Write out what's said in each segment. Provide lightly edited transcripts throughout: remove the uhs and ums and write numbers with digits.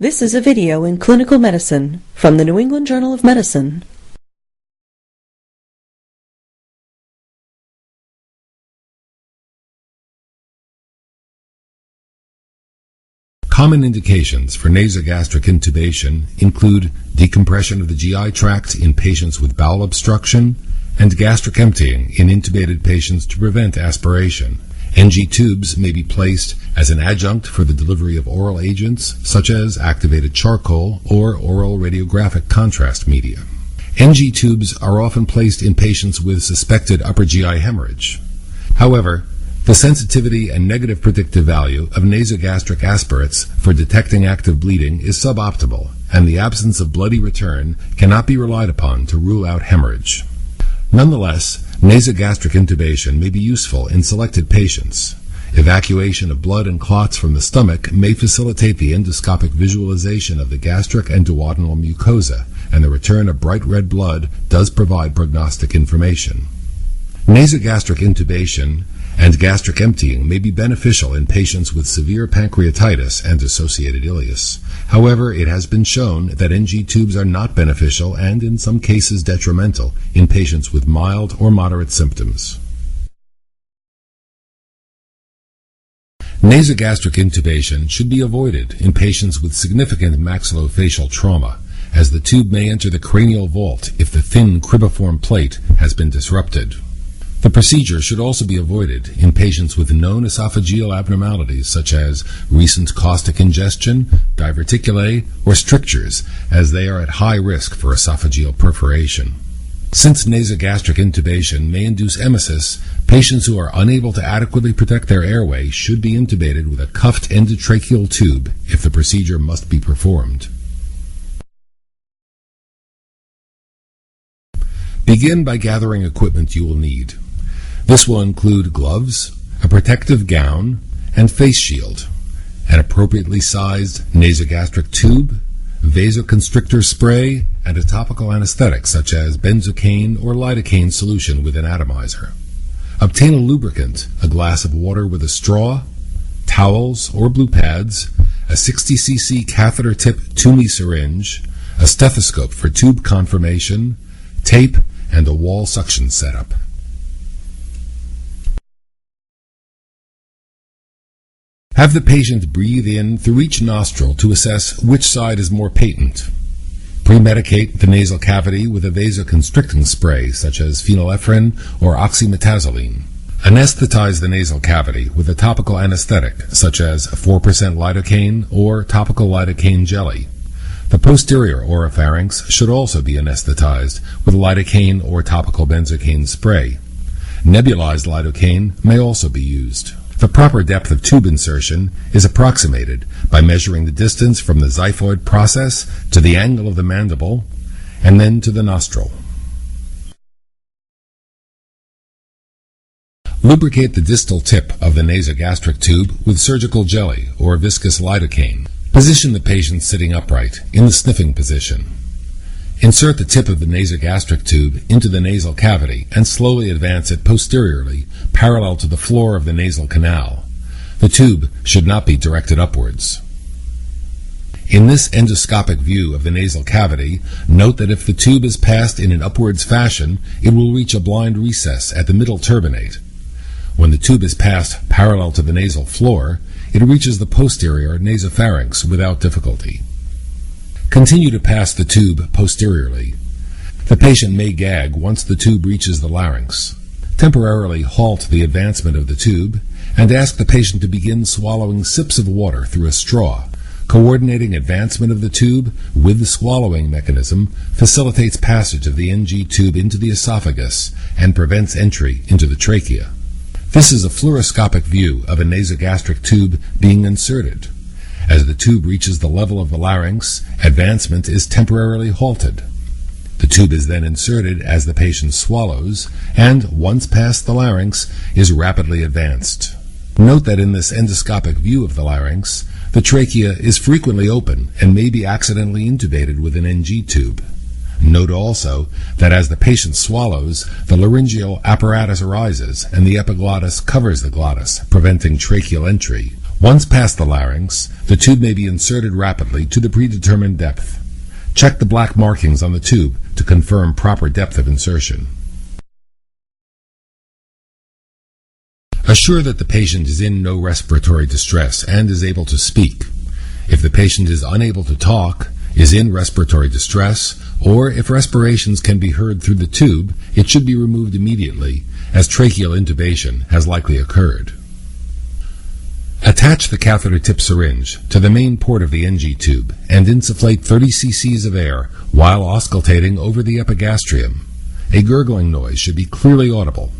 This is a video in clinical medicine from the New England Journal of Medicine. Common indications for nasogastric intubation include decompression of the GI tract in patients with bowel obstruction and gastric emptying in intubated patients to prevent aspiration. NG tubes may be placed as an adjunct for the delivery of oral agents such as activated charcoal or oral radiographic contrast media. NG tubes are often placed in patients with suspected upper GI hemorrhage. However, the sensitivity and negative predictive value of nasogastric aspirates for detecting active bleeding is suboptimal, and the absence of bloody return cannot be relied upon to rule out hemorrhage. Nonetheless, nasogastric intubation may be useful in selected patients. Evacuation of blood and clots from the stomach may facilitate the endoscopic visualization of the gastric and duodenal mucosa, and the return of bright red blood does provide prognostic information. Nasogastric intubation and gastric emptying may be beneficial in patients with severe pancreatitis and associated ileus. However, it has been shown that NG tubes are not beneficial and, in some cases, detrimental in patients with mild or moderate symptoms. Nasogastric intubation should be avoided in patients with significant maxillofacial trauma, as the tube may enter the cranial vault if the thin cribiform plate has been disrupted. The procedure should also be avoided in patients with known esophageal abnormalities such as recent caustic ingestion, diverticulae, or strictures, as they are at high risk for esophageal perforation. Since nasogastric intubation may induce emesis, patients who are unable to adequately protect their airway should be intubated with a cuffed endotracheal tube if the procedure must be performed. Begin by gathering equipment you will need. This will include gloves, a protective gown, and face shield, an appropriately sized nasogastric tube, vasoconstrictor spray, and a topical anesthetic such as benzocaine or lidocaine solution with an atomizer. Obtain a lubricant, a glass of water with a straw, towels or blue pads, a 60 cc catheter tip Toomey syringe, a stethoscope for tube confirmation, tape, and a wall suction setup. Have the patient breathe in through each nostril to assess which side is more patent. Premedicate the nasal cavity with a vasoconstricting spray such as phenylephrine or oxymetazoline. Anesthetize the nasal cavity with a topical anesthetic such as 4% lidocaine or topical lidocaine jelly. The posterior oropharynx should also be anesthetized with lidocaine or topical benzocaine spray. Nebulized lidocaine may also be used. The proper depth of tube insertion is approximated by measuring the distance from the xiphoid process to the angle of the mandible and then to the nostril. Lubricate the distal tip of the nasogastric tube with surgical jelly or viscous lidocaine. Position the patient sitting upright in the sniffing position. Insert the tip of the nasogastric tube into the nasal cavity and slowly advance it posteriorly, parallel to the floor of the nasal canal. The tube should not be directed upwards. In this endoscopic view of the nasal cavity, note that if the tube is passed in an upwards fashion, it will reach a blind recess at the middle turbinate. When the tube is passed parallel to the nasal floor, it reaches the posterior nasopharynx without difficulty. Continue to pass the tube posteriorly. The patient may gag once the tube reaches the larynx. Temporarily halt the advancement of the tube and ask the patient to begin swallowing sips of water through a straw. Coordinating advancement of the tube with the swallowing mechanism facilitates passage of the NG tube into the esophagus and prevents entry into the trachea. This is a fluoroscopic view of a nasogastric tube being inserted. As the tube reaches the level of the larynx, advancement is temporarily halted. The tube is then inserted as the patient swallows, and once past the larynx, is rapidly advanced. Note that in this endoscopic view of the larynx, the trachea is frequently open and may be accidentally intubated with an NG tube. Note also that as the patient swallows, the laryngeal apparatus arises and the epiglottis covers the glottis, preventing tracheal entry, Once past the larynx, the tube may be inserted rapidly to the predetermined depth. Check the black markings on the tube to confirm proper depth of insertion. Assure that the patient is in no respiratory distress and is able to speak. If the patient is unable to talk, is in respiratory distress, or if respirations can be heard through the tube, it should be removed immediately, as tracheal intubation has likely occurred. Attach the catheter tip syringe to the main port of the NG tube and insufflate 30 cc's of air while auscultating over the epigastrium. A gurgling noise should be clearly audible.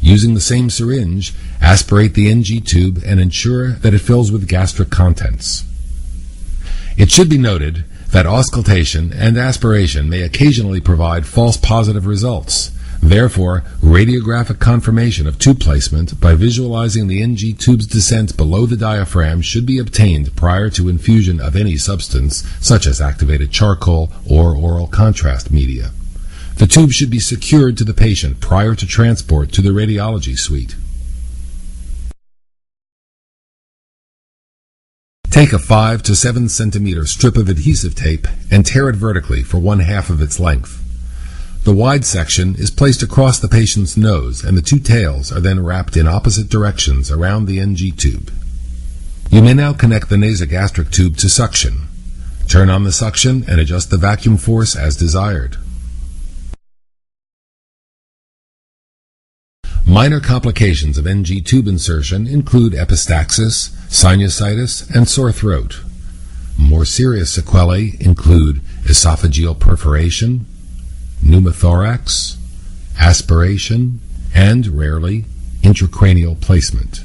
Using the same syringe, aspirate the NG tube and ensure that it fills with gastric contents. It should be noted that auscultation and aspiration may occasionally provide false positive results. Therefore, radiographic confirmation of tube placement by visualizing the NG tube's descent below the diaphragm should be obtained prior to infusion of any substance, such as activated charcoal or oral contrast media. The tube should be secured to the patient prior to transport to the radiology suite. Take a 5 to 7 centimeter strip of adhesive tape and tear it vertically for 1/2 of its length. The wide section is placed across the patient's nose, and the two tails are then wrapped in opposite directions around the NG tube. You may now connect the nasogastric tube to suction. Turn on the suction and adjust the vacuum force as desired. Minor complications of NG tube insertion include epistaxis, sinusitis, and sore throat. More serious sequelae include esophageal perforation, pneumothorax, aspiration, and, rarely, intracranial placement.